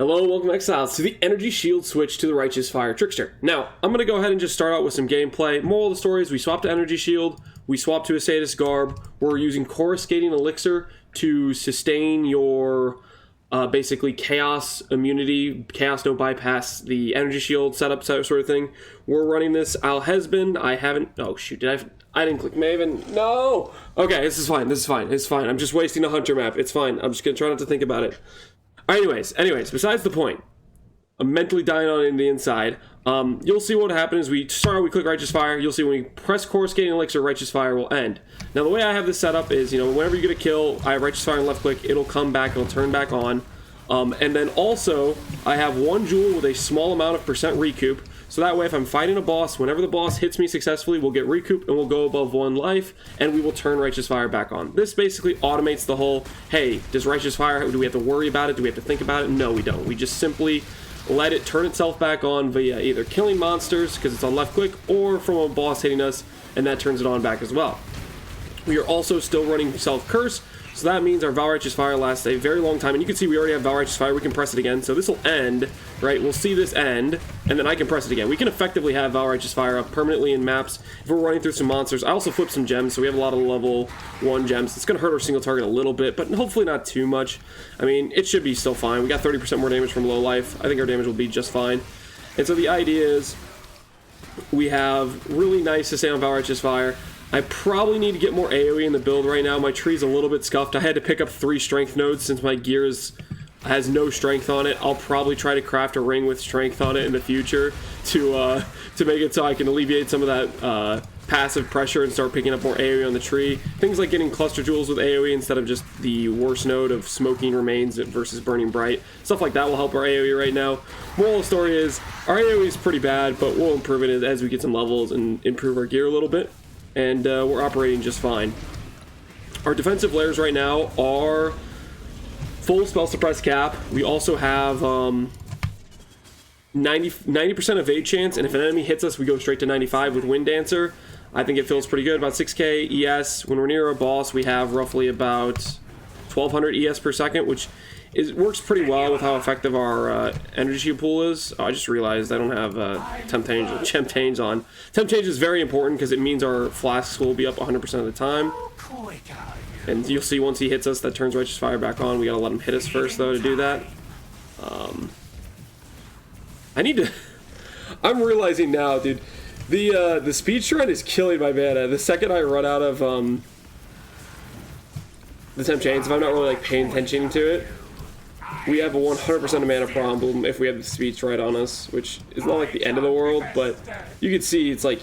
Hello, welcome Exiles to the energy shield switch to the Righteous Fire Trickster. Now, I'm going to go ahead and just start out with some gameplay. Moral of the story is we swapped to energy shield, we swapped to a Sadist Garb, we're using coruscating elixir to sustain your basically chaos immunity, chaos no bypass, the energy shield setup sort of thing. We're running this Al Hezbin. I haven't, oh shoot, I didn't click Maven. No! Okay, this is fine, it's fine. I'm just wasting a hunter map, it's fine. I'm just going to try not to think about it. Anyways, besides the point, I'm mentally dying on it in the inside. You'll see what happens. We click Righteous Fire. You'll see when we press coruscating elixir, Righteous Fire will end. Now, the way I have this set up is, whenever you get a kill, I have Righteous Fire and left click, it'll come back, it'll turn back on. And then also, I have one jewel with a small amount of percent recoup. So that way, if I'm fighting a boss, whenever the boss hits me successfully, we'll get recoup and we'll go above 1 life, and we will turn Righteous Fire back on. This basically automates the whole, hey, does Righteous Fire, do we have to worry about it? Do we have to think about it? No, we don't. We just simply let it turn itself back on via either killing monsters, because it's on left click, or from a boss hitting us, and that turns it on back as well. We are also still running Self-Curse, so that means our Val Righteous Fire lasts a very long time, and you can see we already have Val Righteous Fire. We can press it again, so this will end, right? We'll see this end, and then I can press it again. We can effectively have Val Righteous Fire up permanently in maps if we're running through some monsters. I also flipped some gems, so we have a lot of level 1 gems. It's going to hurt our single target a little bit, but hopefully not too much. I mean, it should be still fine. We got 30% more damage from low life. I think our damage will be just fine. And so the idea is we have really nice sustain on Val Righteous Fire. I probably need to get more AoE in the build right now. My tree's a little bit scuffed. I had to pick up 3 strength nodes since my gear has no strength on it. I'll probably try to craft a ring with strength on it in the future to make it so I can alleviate some of that passive pressure and start picking up more AoE on the tree. Things like getting cluster jewels with AoE instead of just the worst node of smoking remains versus burning bright. Stuff like that will help our AoE right now. Moral of the story is our AoE is pretty bad, but we'll improve it as we get some levels and improve our gear a little bit. And we're operating just fine. Our defensive layers right now are full spell suppress cap. We also have 90% evade chance, and if an enemy hits us, we go straight to 95 with Wind Dancer. I think it feels pretty good. About 6k ES. When we're near a boss, we have roughly about 1200 ES per second, which works pretty well with how effective our energy shield pool is. Oh, I just realized I don't have temp change on. Temp change is very important because it means our flasks will be up 100% of the time. And you'll see once he hits us, that turns Righteous Fire back on. We gotta let him hit us first, though, to do that. I need to... I'm realizing now, dude, the speed shrine is killing my mana. The second I run out of the temp chains, if I'm not really paying attention to it, we have a 100% of mana problem if we have the speed stride on us, which is not like the end of the world, but you can see it's like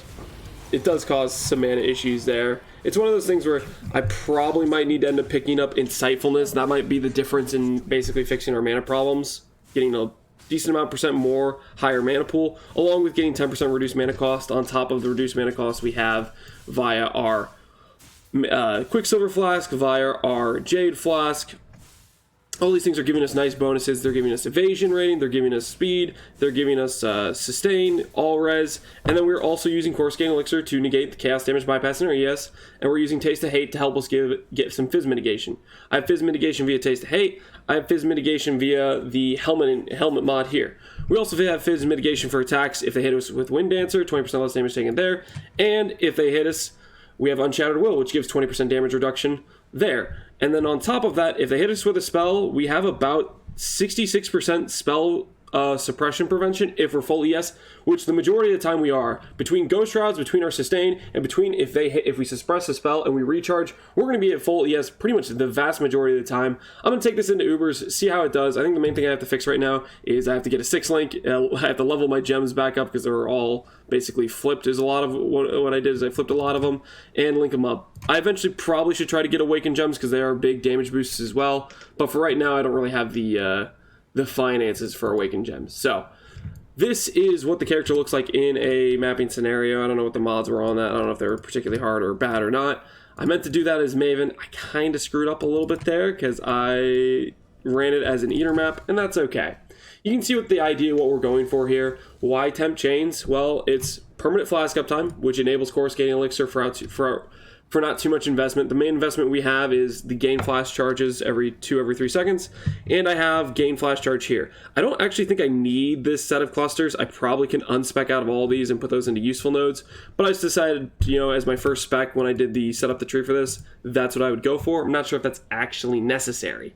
it does cause some mana issues there. It's one of those things where I probably might need to end up picking up Insightfulness. That might be the difference in basically fixing our mana problems, getting a decent amount percent more higher mana pool, along with getting 10% reduced mana cost on top of the reduced mana cost we have via our Quicksilver Flask, via our Jade Flask. All these things are giving us nice bonuses. They're giving us evasion rating, they're giving us speed, they're giving us sustain, all res, and then we're also using coruscating elixir to negate the chaos damage bypass in our ES, and we're using Taste of Hate to help us get some Fizz mitigation. I have Fizz mitigation via Taste of Hate. I have Fizz mitigation via the helmet mod here. We also have Fizz mitigation for attacks if they hit us with Wind Dancer, 20% less damage taken there, and if they hit us, we have Unshattered Will, which gives 20% damage reduction there. And then on top of that, if they hit us with a spell, we have about 66% spell suppression prevention if we're full ES, which the majority of the time we are. Between Ghost Shrouds, between our sustain, and between if we suppress a spell and we recharge, we're going to be at full ES pretty much the vast majority of the time. I'm going to take this into Ubers, see how it does. I think the main thing I have to fix right now is I have to get a 6 link. I have to level my gems back up because they're all basically flipped. Is a lot of what I did is I flipped a lot of them and link them up. I eventually probably should try to get Awakened Gems because they are big damage boosts as well. But for right now, I don't really have the finances for Awakened Gems. So this is what the character looks like in a mapping scenario. I don't know what the mods were on that. I don't know if they were particularly hard or bad or not. I meant to do that as Maven. I kind of screwed up a little bit there because I ran it as an eater map, and that's okay. You can see what the idea, what we're going for here. Why temp chains? Well, it's permanent flask uptime, which enables coruscating elixir for for not too much investment. The main investment we have is the gain flash charges every 3 seconds, and I have gain flash charge here. I don't actually think I need this set of clusters. I probably can unspec out of all these and put those into useful nodes, but I just decided, as my first spec when I did the set up the tree for this, that's what I would go for. I'm not sure if that's actually necessary.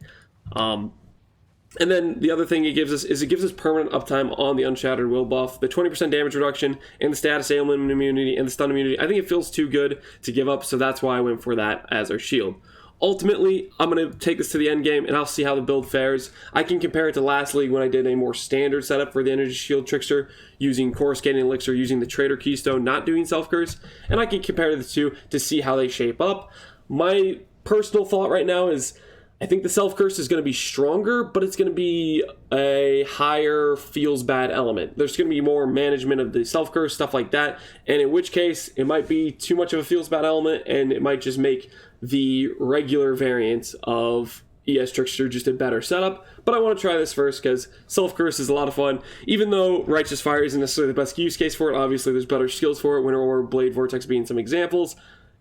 And then the other thing it gives us is it gives us permanent uptime on the Unshattered Will buff, the 20% damage reduction, and the status ailment immunity, and the stun immunity. I think it feels too good to give up, so that's why I went for that as our shield. Ultimately, I'm going to take this to the end game, and I'll see how the build fares. I can compare it to last league when I did a more standard setup for the Energy Shield Trickster, using Coruscating Elixir, using the Traitor Keystone, not doing Self-Curse, and I can compare the two to see how they shape up. My personal thought right now is, I think the Self-Curse is going to be stronger, but it's going to be a higher feels bad element. There's going to be more management of the Self-Curse, stuff like that, and in which case, it might be too much of a feels bad element, and it might just make the regular variants of ES Trickster just a better setup. But I want to try this first, because Self-Curse is a lot of fun. Even though Righteous Fire isn't necessarily the best use case for it, obviously there's better skills for it, Winter War, Blade Vortex being some examples.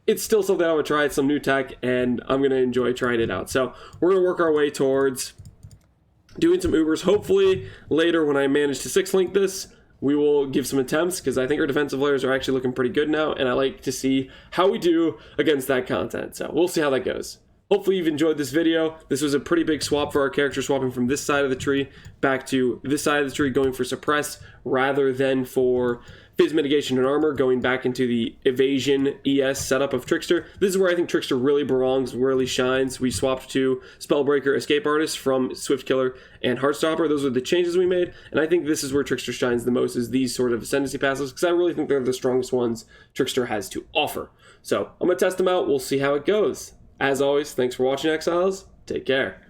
It's still something I would try. It's some new tech, and I'm going to enjoy trying it out. So we're going to work our way towards doing some Ubers. Hopefully, later when I manage to 6-link this, we will give some attempts, because I think our defensive layers are actually looking pretty good now, and I like to see how we do against that content. So we'll see how that goes. Hopefully you've enjoyed this video. This was a pretty big swap for our character, swapping from this side of the tree back to this side of the tree, going for Suppress rather than for Phys Mitigation and Armor, going back into the Evasion ES setup of Trickster. This is where I think Trickster really belongs, really shines. We swapped to Spellbreaker, Escape Artist from Swift Killer and Heartstopper. Those are the changes we made, and I think this is where Trickster shines the most, is these sort of Ascendancy passes, because I really think they're the strongest ones Trickster has to offer. So I'm going to test them out. We'll see how it goes. As always, thanks for watching, Exiles. Take care.